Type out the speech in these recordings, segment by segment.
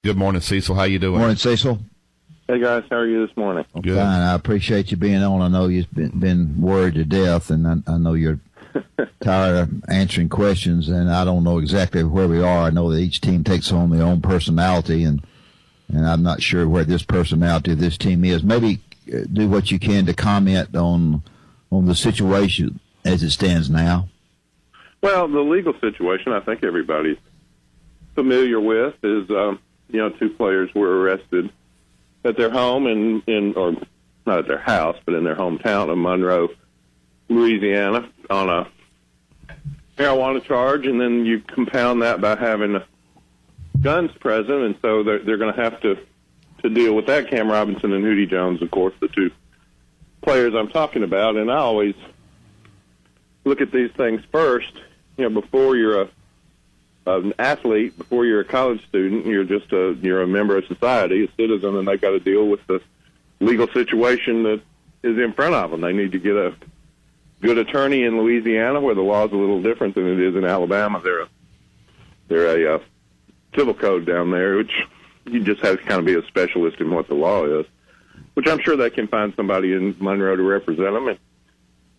Good morning, Cecil. How you doing? Morning, Cecil. Hey, guys. How are you this morning? Good. Fine. I appreciate you being on. I know you've been worried to death, and I know you're tired of answering questions, and I don't know exactly where we are. I know that each team takes on their own personality, and I'm not sure where this personality of this team is. Maybe do what you can to comment on the situation as it stands now. Well, the legal situation, I think everybody's familiar with, is two players were arrested at their home or not at their house, but in their hometown of Monroe, Louisiana, on a marijuana charge, and then you compound that by having guns present, and so they're going to have to deal with that. Cam Robinson and Hootie Jones, of course, the two players I'm talking about, and I always look at these things first. Before you're an athlete, before you're a college student, you're a member of society, a citizen, and they've got to deal with the legal situation that is in front of them. They need to get a good attorney in Louisiana, where the law is a little different than it is in Alabama. They're a civil code down there, which you just have to kind of be a specialist in what the law is, which I'm sure they can find somebody in Monroe to represent them and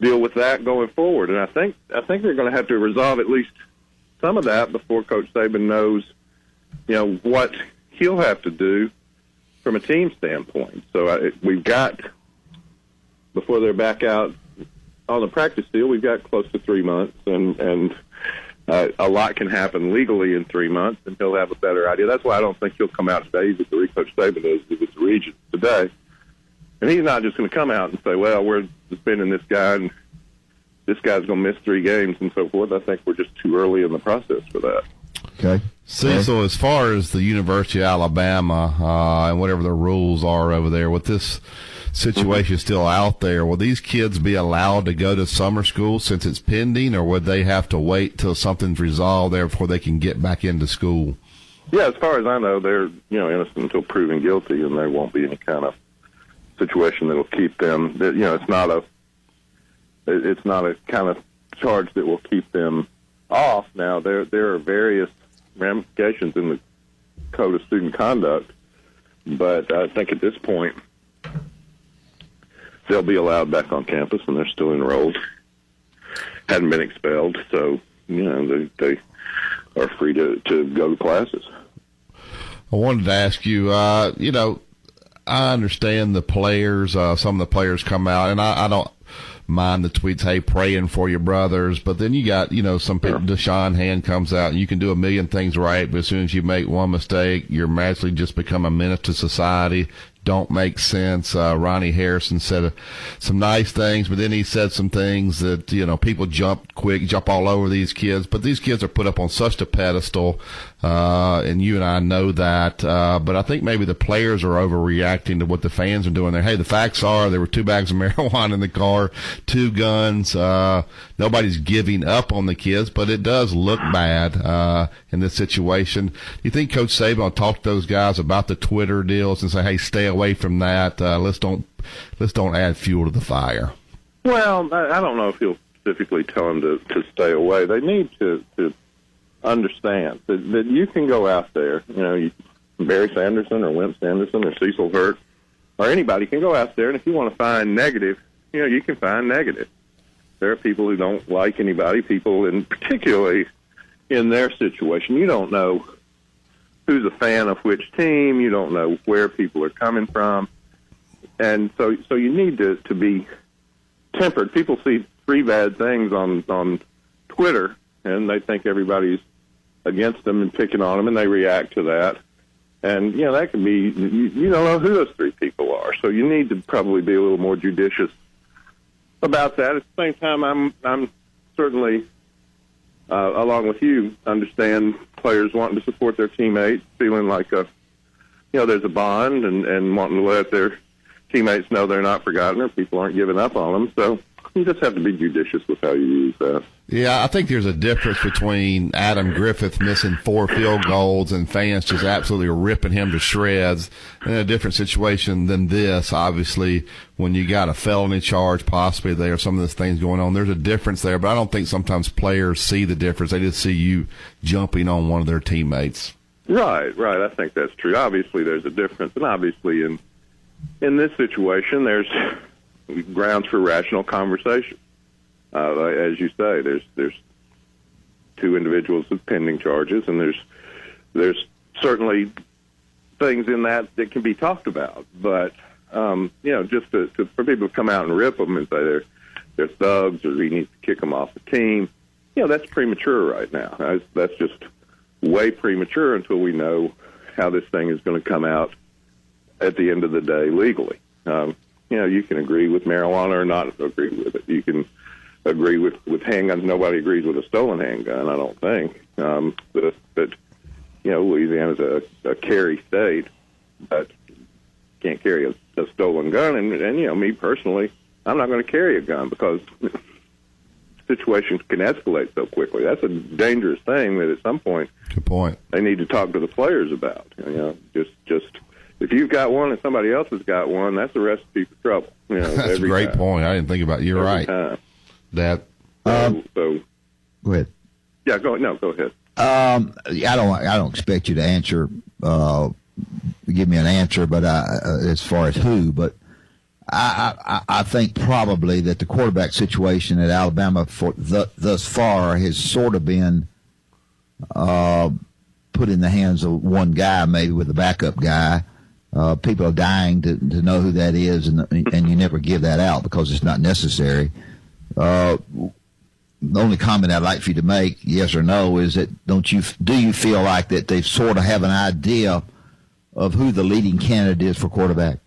deal with that going forward. And I think they're going to have to resolve at least some of that before Coach Saban knows, what he'll have to do from a team standpoint. So we've got, before they're back out on the practice field, we've got close to 3 months, and a lot can happen legally in 3 months, and he'll have a better idea. That's why I don't think he'll come out today. He's at the Coach Saban is with the Regent today. And he's not just going to come out and say, well, we're suspending this guy, and this guy's going to miss 3 games and so forth. I think we're just too early in the process for that. Okay. Cecil, as far as the University of Alabama and whatever the rules are over there, with this situation still out there, will these kids be allowed to go to summer school since it's pending, or would they have to wait till something's resolved there before they can get back into school? Yeah, as far as I know, they're innocent until proven guilty, and there won't be any kind of situation that will keep them. It's not a kind of charge that will keep them off. Now, there are various ramifications in the Code of Student Conduct, but I think at this point they'll be allowed back on campus, and they're still enrolled, hadn't been expelled, so they are free to go to classes. I wanted to ask you, I understand the players, some of the players come out, and I don't mind the tweets, hey, praying for your brothers, but then you got, some people, Deshaun Hand comes out, and you can do a million things right, but as soon as you make one mistake, you're magically just become a menace to society. Don't make sense. Ronnie Harrison said some nice things, but then he said some things that, people jump all over these kids. But these kids are put up on such a pedestal, and you and I know that. But I think maybe the players are overreacting to what the fans are doing there. Hey, the facts are there were 2 bags of marijuana in the car, 2 guns. Nobody's giving up on the kids, but it does look bad in this situation. Do you think Coach Saban will talk to those guys about the Twitter deals and say, hey, stay away from that. Let's don't add fuel to the fire? Well, I don't know if he'll specifically tell them to stay away. They need to understand that you can go out there, Barry Sanderson or Wimp Sanderson or Cecil Hurt or anybody can go out there, and if you want to find negative, you can find negative. There are people who don't like anybody, people, and particularly in their situation, you don't know who's a fan of which team. You don't know where people are coming from. And so you need to be tempered. People see 3 bad things on Twitter, and they think everybody's against them and picking on them, and they react to that. And, that can be, you don't know who those 3 people are. So you need to probably be a little more judicious about that. At the same time, I'm certainly, along with you, understand players wanting to support their teammates, feeling like there's a bond, and wanting to let their teammates know they're not forgotten or people aren't giving up on them. So you just have to be judicious with how you use that. Yeah, I think there's a difference between Adam Griffith missing 4 field goals and fans just absolutely ripping him to shreds, and a different situation than this. Obviously, when you got a felony charge possibly there, some of those things going on, there's a difference there, but I don't think sometimes players see the difference. They just see you jumping on one of their teammates. Right. I think that's true. Obviously, there's a difference, and obviously, in this situation, there's grounds for rational conversation. As you say, there's two individuals with pending charges, and there's certainly things in that can be talked about. But just for people to come out and rip them and say they're thugs or he needs to kick them off the team, that's premature right now. That's just way premature until we know how this thing is going to come out at the end of the day legally. You can agree with marijuana or not agree with it. You can agree with handguns. Nobody agrees with a stolen handgun, I don't think. But Louisiana's a carry state, but can't carry a stolen gun. And me personally, I'm not going to carry a gun because situations can escalate so quickly. That's a dangerous thing that at some point, good point, they need to talk to the players about. Just if you've got one and somebody else has got one, that's a recipe for trouble. That's a great point. I didn't think about it. You're right. Time. That. So go ahead. Yeah, go ahead. I don't expect you to answer, give me an answer, but as far as who, but I think probably that the quarterback situation at Alabama thus far has sort of been put in the hands of one guy, maybe with a backup guy. People are dying to know who that is, and you never give that out because it's not necessary. The only comment I'd like for you to make, yes or no, is that do you feel like that they sort of have an idea of who the leading candidate is for quarterback?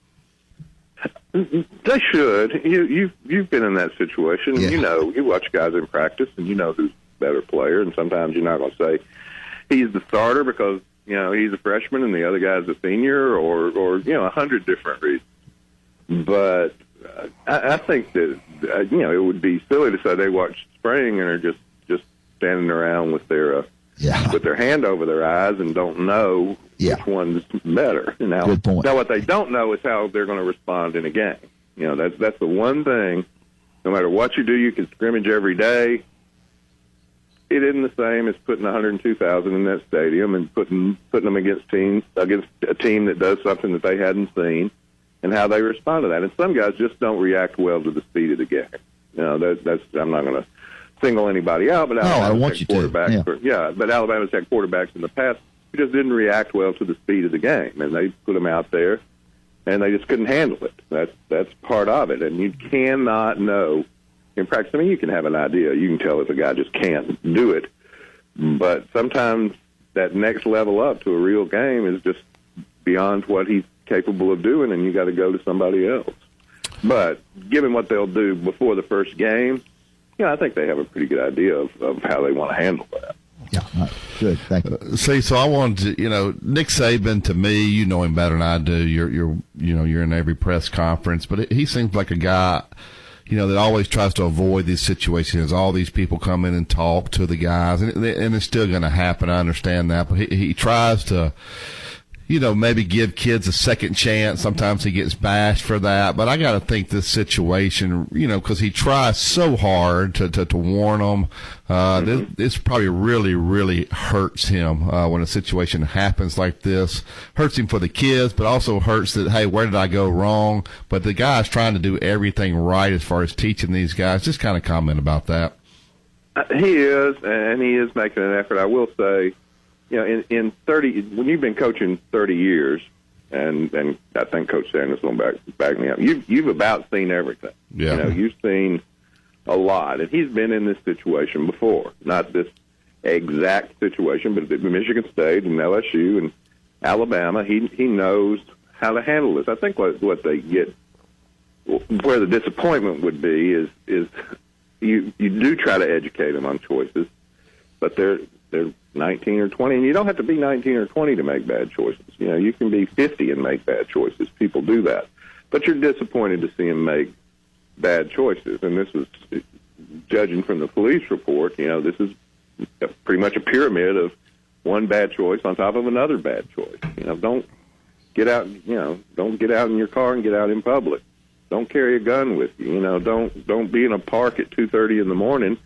They should. You've been in that situation. Yeah. You watch guys in practice, and you know who's a better player. And sometimes you're not going to say he's the starter because he's a freshman and the other guy's a senior, or 100 different reasons. But I think that it would be silly to say they watch spring and are just standing around with their hand over their eyes and don't know which one's better. Now, good point. Now, what they don't know is how they're going to respond in a game. That's the one thing. No matter what you do, you can scrimmage every day. It isn't the same as putting 102,000 in that stadium and putting them against a team that does something that they hadn't seen, and how they respond to that. And some guys just don't react well to the speed of the game. That's I'm not going to single anybody out, but Alabama's had quarterbacks. But Alabama's had quarterbacks in the past who just didn't react well to the speed of the game, and they put them out there, and they just couldn't handle it. That's part of it, and you cannot know in practice. I mean, you can have an idea. You can tell if a guy just can't do it, but sometimes that next level up to a real game is just beyond what he's capable of doing, and you got to go to somebody else. But given what they'll do before the first game, I think they have a pretty good idea of how they want to handle that. Yeah, right. Good. Thank you. So I wanted to, Nick Saban, to me, you know him better than I do. You're in every press conference, but he seems like a guy, that always tries to avoid these situations. All these people come in and talk to the guys, and it's still going to happen. I understand that, but he tries to, maybe give kids a second chance. Sometimes he gets bashed for that. But I got to think this situation, because he tries so hard to warn them. This probably really, really hurts him when a situation happens like this. Hurts him for the kids, but also hurts that, hey, where did I go wrong? But the guy's trying to do everything right as far as teaching these guys. Just kind of comment about that. He is, and he is making an effort. I will say, in 30, when you've been coaching 30 years, and I think Coach Sanders will back me up, you've about seen everything. Yeah. You've seen a lot, and he's been in this situation before. Not this exact situation, but at Michigan State and LSU and Alabama, he knows how to handle this. I think what they get, where the disappointment would be is you do try to educate them on choices, but they're 19 or 20, and you don't have to be 19 or 20 to make bad choices. You can be 50 and make bad choices. People do that. But you're disappointed to see them make bad choices. And this is, judging from the police report, this is pretty much a pyramid of one bad choice on top of another bad choice. Don't get out, don't get out in your car and get out in public. Don't carry a gun with you. Don't be in a park at 2:30 in the morning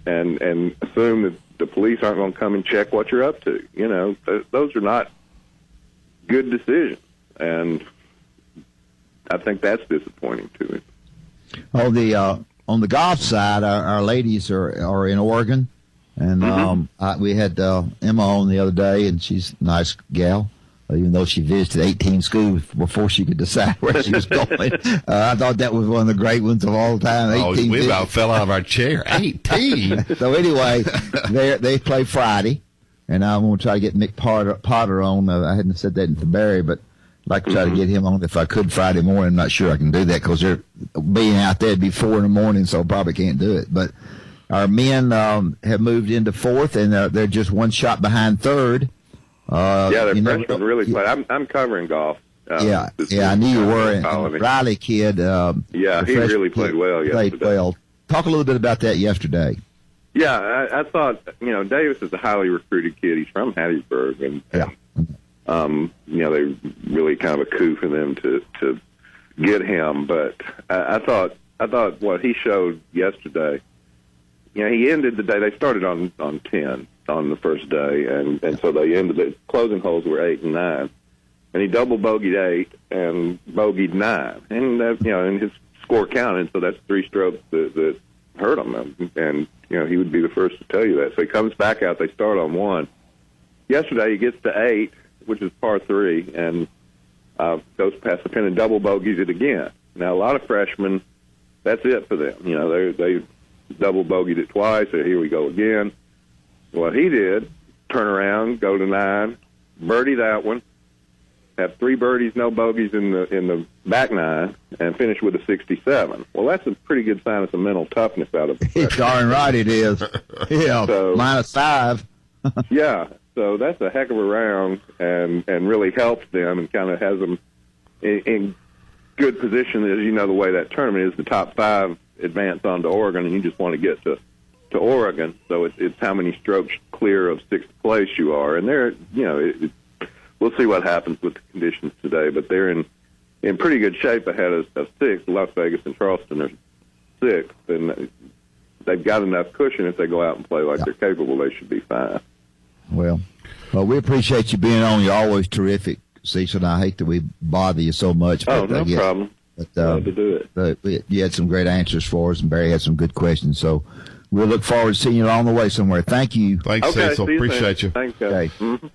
and assume that the police aren't going to come and check what you're up to. You know, those are not good decisions, and I think that's disappointing to him. On the golf side, our ladies are in Oregon, and we had Emma on the other day, and she's a nice gal. Even though she visited 18 schools before she could decide where she was going. I thought that was one of the great ones of all time. 18 we about fell out of our chair. 18. So anyway, they play Friday, and I'm going to try to get Mick Potter on. I hadn't said that to Barry, but I'd like to try to get him on if I could Friday morning. I'm not sure I can do that because they're being out there. It'd be 4 in the morning, so I probably can't do it. But our men have moved into 4th, and they're just one shot behind 3rd. Their freshmen really played. I'm covering golf. I knew you were. And the Riley kid. He really played well yesterday. Played well. Talk a little bit about that yesterday. Yeah, I thought, Davis is a highly recruited kid. He's from Hattiesburg, and they really kind of a coup for them to get him. But I thought what he showed yesterday. He ended the day. They started on 10. On the first day, and so they ended the closing holes were 8 and 9, and he double bogeyed 8 and bogeyed 9, and that, and his score counted, so that's 3 strokes that hurt him, and he would be the first to tell you that. So he comes back out. They start on 1. Yesterday he gets to 8, which is par 3, and goes past the pin and double bogeys it again. Now a lot of freshmen, that's it for them. They double bogeyed it twice. So here we go again. What he did, turn around, go to 9, birdie that one, have 3 birdies, no bogeys in the back 9, and finish with a 67. Well, that's a pretty good sign of some mental toughness out of it. Darn right it is. Yeah, so, -5. Yeah, so that's a heck of a round, and really helps them and kind of has them in good position. As you know, the way that tournament is, the top 5 advance on to Oregon, and you just want to get to Oregon, so it's how many strokes clear of 6th place you are, and they're we'll see what happens with the conditions today, but they're in pretty good shape ahead of 6th. Las Vegas and Charleston are 6th, and they've got enough cushion. If they go out and play like they're capable, they should be fine. Well, we appreciate you being on. You're always terrific, Cecil, and I hate that we bother you so much. Oh, no problem. But, glad to do it. But you had some great answers for us, and Barry had some good questions, so we'll look forward to seeing you along the way somewhere. Thank you. Thanks, Cecil. Appreciate you. Thanks, guys. Okay.